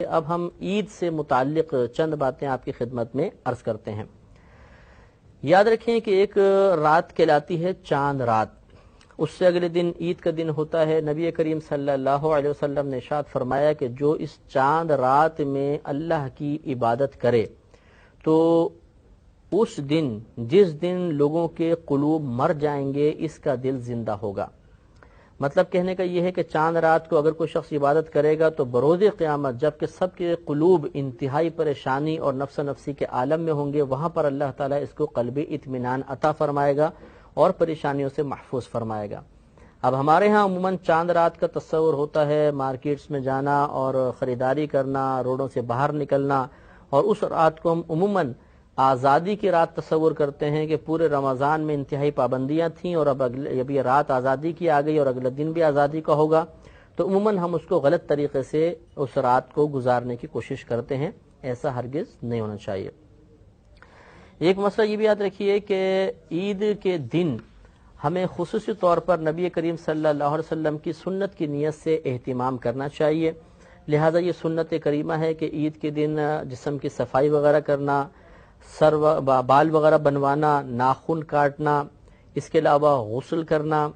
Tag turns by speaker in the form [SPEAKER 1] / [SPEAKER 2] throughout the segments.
[SPEAKER 1] اب ہم عید سے متعلق چند باتیں آپ کی خدمت میں عرض کرتے ہیں۔ یاد رکھیں کہ ایک رات کہلاتی ہے چاند رات، اس سے اگلے دن عید کا دن ہوتا ہے۔ نبی کریم صلی اللہ علیہ وسلم نے ارشاد فرمایا کہ جو اس چاند رات میں اللہ کی عبادت کرے تو اس دن جس دن لوگوں کے قلوب مر جائیں گے اس کا دل زندہ ہوگا۔ مطلب کہنے کا یہ ہے کہ چاند رات کو اگر کوئی شخص عبادت کرے گا تو بروز قیامت جب کہ سب کے قلوب انتہائی پریشانی اور نفس نفسی کے عالم میں ہوں گے، وہاں پر اللہ تعالیٰ اس کو قلبی اطمینان عطا فرمائے گا اور پریشانیوں سے محفوظ فرمائے گا۔ اب ہمارے ہاں عموماً چاند رات کا تصور ہوتا ہے مارکیٹس میں جانا اور خریداری کرنا، روڈوں سے باہر نکلنا، اور اس رات کو ہم عموماً آزادی کی رات تصور کرتے ہیں کہ پورے رمضان میں انتہائی پابندیاں تھیں اور اب یہ رات آزادی کی آ گئی اور اگلا دن بھی آزادی کا ہوگا، تو عموماً ہم اس کو غلط طریقے سے اس رات کو گزارنے کی کوشش کرتے ہیں۔ ایسا ہرگز نہیں ہونا چاہیے۔ ایک مسئلہ یہ بھی یاد رکھیے کہ عید کے دن ہمیں خصوصی طور پر نبی کریم صلی اللہ علیہ وسلم کی سنت کی نیت سے اہتمام کرنا چاہیے۔ لہذا یہ سنت کریمہ ہے کہ عید کے دن جسم کی صفائی وغیرہ کرنا، بال وغیرہ بنوانا، ناخن کاٹنا، اس کے علاوہ غسل کرنا،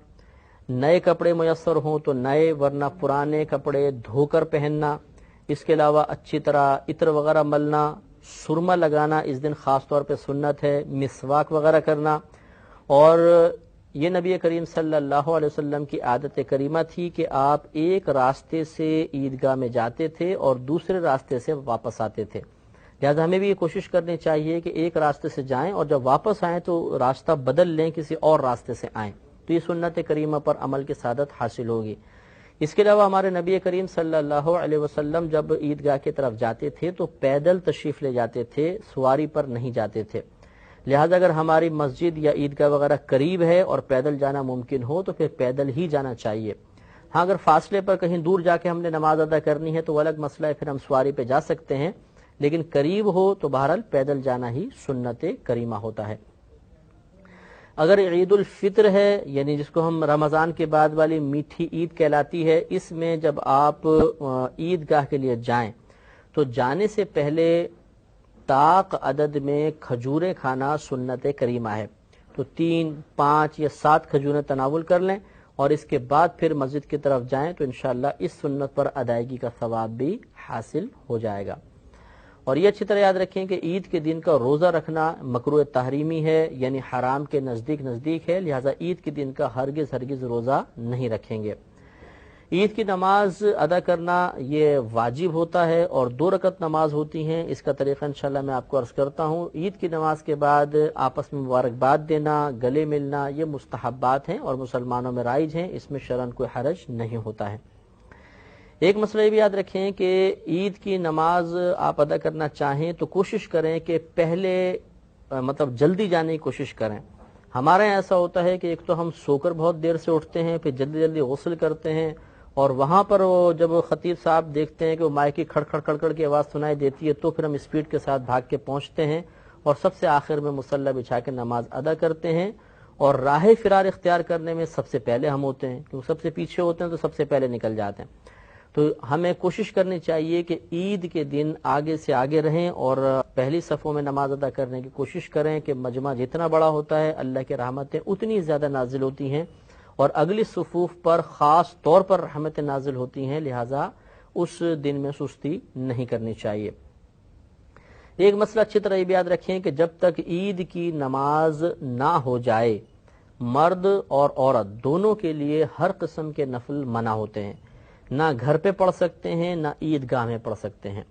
[SPEAKER 1] نئے کپڑے میسر ہوں تو نئے ورنہ پرانے کپڑے دھو کر پہننا، اس کے علاوہ اچھی طرح عطر وغیرہ ملنا، سرما لگانا اس دن خاص طور پہ سنت ہے، مسواک وغیرہ کرنا۔ اور یہ نبی کریم صلی اللہ علیہ وسلم کی عادت کریمہ تھی کہ آپ ایک راستے سے عیدگاہ میں جاتے تھے اور دوسرے راستے سے واپس آتے تھے۔ لہذا ہمیں بھی یہ کوشش کرنی چاہیے کہ ایک راستے سے جائیں اور جب واپس آئیں تو راستہ بدل لیں، کسی اور راستے سے آئیں، تو یہ سنت کریمہ پر عمل کی سعادت حاصل ہوگی۔ اس کے علاوہ ہمارے نبی کریم صلی اللہ علیہ وسلم جب عیدگاہ کی طرف جاتے تھے تو پیدل تشریف لے جاتے تھے، سواری پر نہیں جاتے تھے۔ لہذا اگر ہماری مسجد یا عیدگاہ وغیرہ قریب ہے اور پیدل جانا ممکن ہو تو پھر پیدل ہی جانا چاہیے۔ ہاں اگر فاصلے پر کہیں دور جا کے ہم نے نماز ادا کرنی ہے تو وہ الگ مسئلہ ہے، پھر ہم سواری پہ جا سکتے ہیں، لیکن قریب ہو تو بہرحال پیدل جانا ہی سنت کریمہ ہوتا ہے۔ اگر عید الفطر ہے، یعنی جس کو ہم رمضان کے بعد والی میٹھی عید کہلاتی ہے، اس میں جب آپ عیدگاہ کے لیے جائیں تو جانے سے پہلے طاق عدد میں کھجوریں کھانا سنت کریمہ ہے، تو 3، 5 یا 7 کھجوریں تناول کر لیں اور اس کے بعد پھر مسجد کی طرف جائیں تو انشاءاللہ اس سنت پر ادائیگی کا ثواب بھی حاصل ہو جائے گا۔ اور یہ اچھی طرح یاد رکھیں کہ عید کے دن کا روزہ رکھنا مکروہ تحریمی ہے، یعنی حرام کے نزدیک ہے، لہذا عید کے دن کا ہرگز روزہ نہیں رکھیں گے۔ عید کی نماز ادا کرنا یہ واجب ہوتا ہے اور 2 رکعت نماز ہوتی ہیں۔ اس کا طریقہ انشاءاللہ میں آپ کو عرض کرتا ہوں۔ عید کی نماز کے بعد آپس میں مبارکباد دینا، گلے ملنا، یہ مستحبات ہیں اور مسلمانوں میں رائج ہیں، اس میں شرعاً کوئی حرج نہیں ہوتا ہے۔ ایک مسئلہ یہ بھی یاد رکھیں کہ عید کی نماز آپ ادا کرنا چاہیں تو کوشش کریں کہ پہلے جلدی جانے کی کوشش کریں۔ ہمارے یہاں ایسا ہوتا ہے کہ ایک تو ہم سو کر بہت دیر سے اٹھتے ہیں، پھر جلدی غسل کرتے ہیں، اور وہاں پر جب خطیب صاحب دیکھتے ہیں کہ وہ مائک کی کھڑ کھڑ کی آواز سنائی دیتی ہے تو پھر ہم اسپیڈ کے ساتھ بھاگ کے پہنچتے ہیں اور سب سے آخر میں مصلی بچھا کے نماز ادا کرتے ہیں، اور راہ فرار اختیار کرنے میں سب سے پہلے ہم ہوتے ہیں، کیونکہ سب سے پیچھے ہوتے ہیں تو سب سے پہلے نکل جاتے ہیں۔ تو ہمیں کوشش کرنی چاہیے کہ عید کے دن آگے سے آگے رہیں اور پہلی صفوں میں نماز ادا کرنے کی کوشش کریں کہ مجمع جتنا بڑا ہوتا ہے اللہ کی رحمتیں اتنی زیادہ نازل ہوتی ہیں اور اگلی صفوف پر خاص طور پر رحمتیں نازل ہوتی ہیں، لہٰذا اس دن میں سستی نہیں کرنی چاہیے۔ ایک مسئلہ اچھی طرح یہ بھی یاد رکھیں کہ جب تک عید کی نماز نہ ہو جائے مرد اور عورت دونوں کے لیے ہر قسم کے نفل منع ہوتے ہیں، نہ گھر پہ پڑھ سکتے ہیں نہ عیدگاہ میں پڑھ سکتے ہیں۔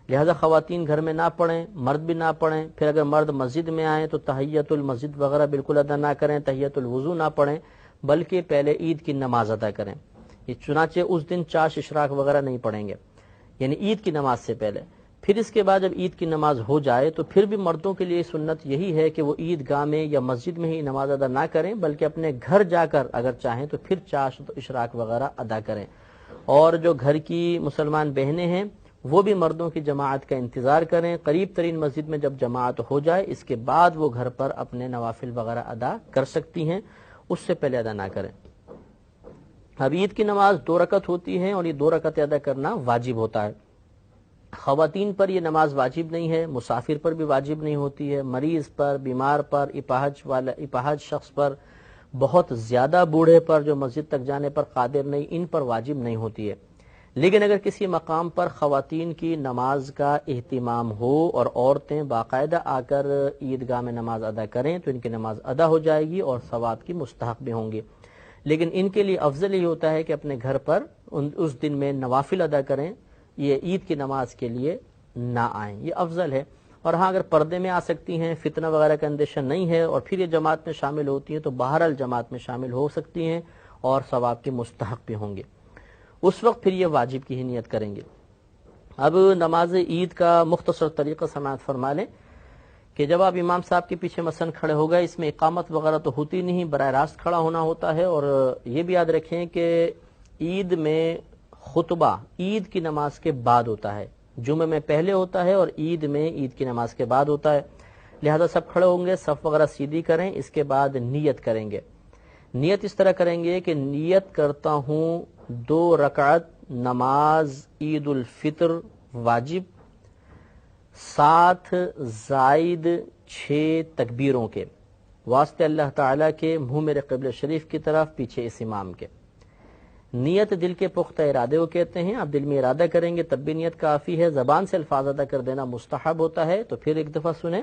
[SPEAKER 1] لہذا خواتین گھر میں نہ پڑھیں، مرد بھی نہ پڑھیں۔ پھر اگر مرد مسجد میں آئیں تو تحیۃ المسجد وغیرہ بالکل ادا نہ کریں، تحیۃ الوضو نہ پڑھیں، بلکہ پہلے عید کی نماز ادا کریں۔ چنانچہ اس دن چاش اشراق وغیرہ نہیں پڑھیں گے، یعنی عید کی نماز سے پہلے۔ پھر اس کے بعد جب عید کی نماز ہو جائے تو پھر بھی مردوں کے لیے سنت یہی ہے کہ وہ عیدگاہ میں یا مسجد میں ہی نماز ادا نہ کریں، بلکہ اپنے گھر جا کر اگر چاہیں تو پھر چاش اشراق وغیرہ ادا کریں۔ اور جو گھر کی مسلمان بہنیں ہیں وہ بھی مردوں کی جماعت کا انتظار کریں، قریب ترین مسجد میں جب جماعت ہو جائے اس کے بعد وہ گھر پر اپنے نوافل وغیرہ ادا کر سکتی ہیں، اس سے پہلے ادا نہ کریں۔ اب عید کی نماز 2 رکعت ہوتی ہے اور یہ 2 رکعتیں ادا کرنا واجب ہوتا ہے۔ خواتین پر یہ نماز واجب نہیں ہے، مسافر پر بھی واجب نہیں ہوتی ہے، مریض پر، بیمار پر، اپاہج شخص پر، بہت زیادہ بوڑھے پر جو مسجد تک جانے پر قادر نہیں، ان پر واجب نہیں ہوتی ہے۔ لیکن اگر کسی مقام پر خواتین کی نماز کا اہتمام ہو اور عورتیں باقاعدہ آ کر عیدگاہ میں نماز ادا کریں تو ان کی نماز ادا ہو جائے گی اور ثواب کی مستحق بھی ہوں گی۔ لیکن ان کے لیے افضل یہ ہوتا ہے کہ اپنے گھر پر اس دن میں نوافل ادا کریں، یہ عید کی نماز کے لیے نہ آئیں، یہ افضل ہے۔ اور ہاں اگر پردے میں آ سکتی ہیں، فتنہ وغیرہ کا اندیشہ نہیں ہے اور پھر یہ جماعت میں شامل ہوتی ہیں تو بہرحال جماعت میں شامل ہو سکتی ہیں اور ثواب کے مستحق بھی ہوں گے۔ اس وقت پھر یہ واجب کی ہی نیت کریں گے۔ اب نماز عید کا مختصر طریقہ سماعت فرما لیں کہ جب آپ امام صاحب کے پیچھے مثلا کھڑے ہو گئے، اس میں اقامت وغیرہ تو ہوتی نہیں، براہ راست کھڑا ہونا ہوتا ہے۔ اور یہ بھی یاد رکھیں کہ عید میں خطبہ عید کی نماز کے بعد ہوتا ہے، جمعہ میں پہلے ہوتا ہے اور عید میں عید کی نماز کے بعد ہوتا ہے، لہذا سب کھڑے ہوں گے، صف وغیرہ سیدھی کریں، اس کے بعد نیت کریں گے۔ نیت اس طرح کریں گے کہ نیت کرتا ہوں 2 رکعت نماز عید الفطر واجب 7 زائد 6 تکبیروں کے، واسطے اللہ تعالیٰ کے، منہ میرے قبلہ شریف کی طرف، پیچھے اس امام کے۔ نیت دل کے پختہ ارادے کو کہتے ہیں، آپ دل میں ارادہ کریں گے تب بھی نیت کافی ہے، زبان سے الفاظ ادا کر دینا مستحب ہوتا ہے۔ تو پھر ایک دفعہ سنیں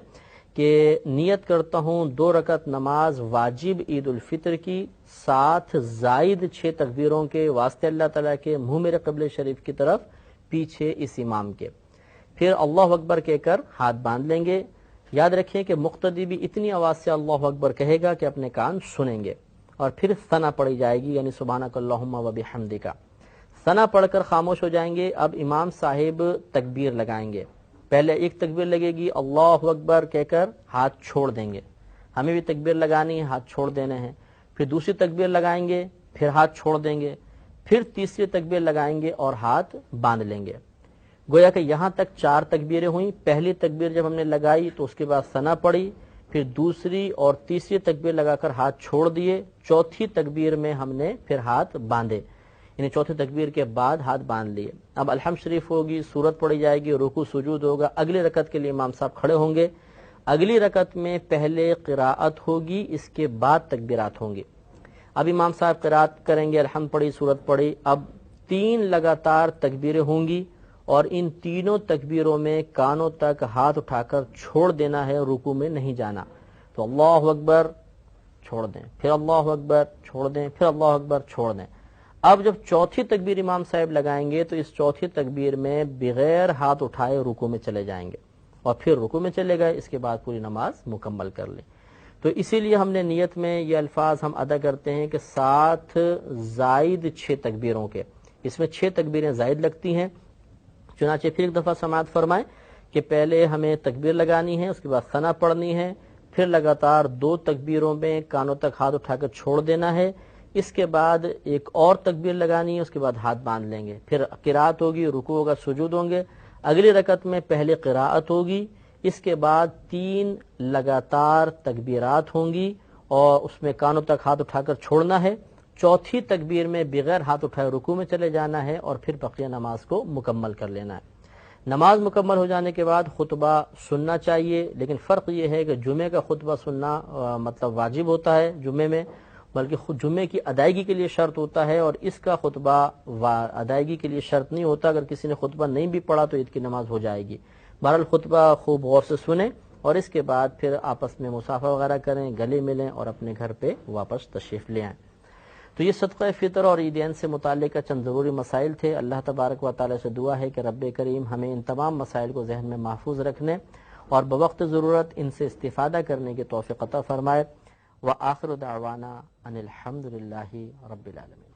[SPEAKER 1] کہ نیت کرتا ہوں 2 رکعت نماز واجب عید الفطر کی 7 زائد 6 تکبیروں کے، واسطے اللہ تعالیٰ کے، منہ میرے قبلہ شریف کی طرف، پیچھے اس امام کے۔ پھر اللہ اکبر کہہ کر ہاتھ باندھ لیں گے۔ یاد رکھیں کہ مقتدی بھی اتنی آواز سے اللہ اکبر کہے گا کہ اپنے کان سنیں گے، اور پھر ثنا پڑھی جائے گی، یعنی سبحانک اللہم و بحمدک۔ ثنا پڑھ کر خاموش ہو جائیں گے۔ اب امام صاحب تکبیر لگائیں گے، پہلے ایک تکبیر لگے گی اللہ اکبر کہہ کر ہاتھ چھوڑ دیں گے، ہمیں بھی تکبیر لگانی ہے، ہاتھ چھوڑ دینے ہیں۔ پھر دوسری تکبیر لگائیں گے، پھر ہاتھ چھوڑ دیں گے، پھر تیسری تکبیر لگائیں گے اور ہاتھ باندھ لیں گے۔ گویا کہ یہاں تک 4 تکبیریں ہوئیں۔ پہلی تکبیر جب ہم نے لگائی تو اس کے بعد ثنا پڑھی، پھر دوسری اور تیسری تکبیر لگا کر ہاتھ چھوڑ دیے، چوتھی تکبیر میں ہم نے پھر ہاتھ باندھے، یعنی چوتھی تکبیر کے بعد ہاتھ باندھ لیے۔ اب الحمد شریف ہوگی، سورت پڑھی جائے گی، رکوع سجود ہوگا، اگلی رکعت کے لیے امام صاحب کھڑے ہوں گے۔ اگلی رکعت میں پہلے قراءت ہوگی، اس کے بعد تکبیرات ہوں گی۔ اب امام صاحب قراءت کریں گے، الحمد پڑھی، سورت پڑھی، اب 3 لگاتار تکبیریں ہوں گی اور ان تینوں تکبیروں میں کانوں تک ہاتھ اٹھا کر چھوڑ دینا ہے، رکوع میں نہیں جانا۔ تو اللہ اکبر چھوڑ دیں، پھر اللہ اکبر چھوڑ دیں، پھر اللہ اکبر چھوڑ دیں۔ اب جب چوتھی تکبیر امام صاحب لگائیں گے تو اس چوتھی تکبیر میں بغیر ہاتھ اٹھائے رکوع میں چلے جائیں گے اور پھر رکوع میں چلے گئے، اس کے بعد پوری نماز مکمل کر لیں۔ تو اسی لیے ہم نے نیت میں یہ الفاظ ہم ادا کرتے ہیں کہ 7 زائد 6 تکبیروں کے، اس میں 6 تکبیریں زائد لگتی ہیں۔ چنانچہ پھر ایک دفعہ سماعت فرمائیں کہ پہلے ہمیں تکبیر لگانی ہے، اس کے بعد ثنا پڑھنی ہے، پھر لگاتار 2 تکبیروں میں کانوں تک ہاتھ اٹھا کر چھوڑ دینا ہے، اس کے بعد ایک اور تکبیر لگانی ہے، اس کے بعد ہاتھ باندھ لیں گے، پھر قراءت ہوگی، رکوع ہوگا، سجود ہوں گے۔ اگلی رکعت میں پہلے قراءت ہوگی، اس کے بعد 3 لگاتار تکبیرات ہوں گی اور اس میں کانوں تک ہاتھ اٹھا کر چھوڑنا ہے۔ چوتھی تکبیر میں بغیر ہاتھ اٹھائے رکوع میں چلے جانا ہے اور پھر بقیہ نماز کو مکمل کر لینا ہے۔ نماز مکمل ہو جانے کے بعد خطبہ سننا چاہیے، لیکن فرق یہ ہے کہ جمعے کا خطبہ سننا مطلب واجب ہوتا ہے جمعے میں، بلکہ خود جمعے کی ادائیگی کے لیے شرط ہوتا ہے، اور اس کا خطبہ ادائیگی کے لیے شرط نہیں ہوتا۔ اگر کسی نے خطبہ نہیں بھی پڑھا تو عید کی نماز ہو جائے گی۔ بہرحال خطبہ خوب غور سے سنیں اور اس کے بعد پھر آپس میں مصافحہ وغیرہ کریں، گلے ملیں اور اپنے گھر پہ واپس تشریف لے آئیں۔ تو یہ صدقہ فطر اور عیدین سے متعلق چند ضروری مسائل تھے۔ اللہ تبارک و تعالی سے دعا ہے کہ رب کریم ہمیں ان تمام مسائل کو ذہن میں محفوظ رکھنے اور بوقت ضرورت ان سے استفادہ کرنے کی توفیق عطا فرمائے۔ وآخر دعوانا ان الحمد للہ رب العالمین۔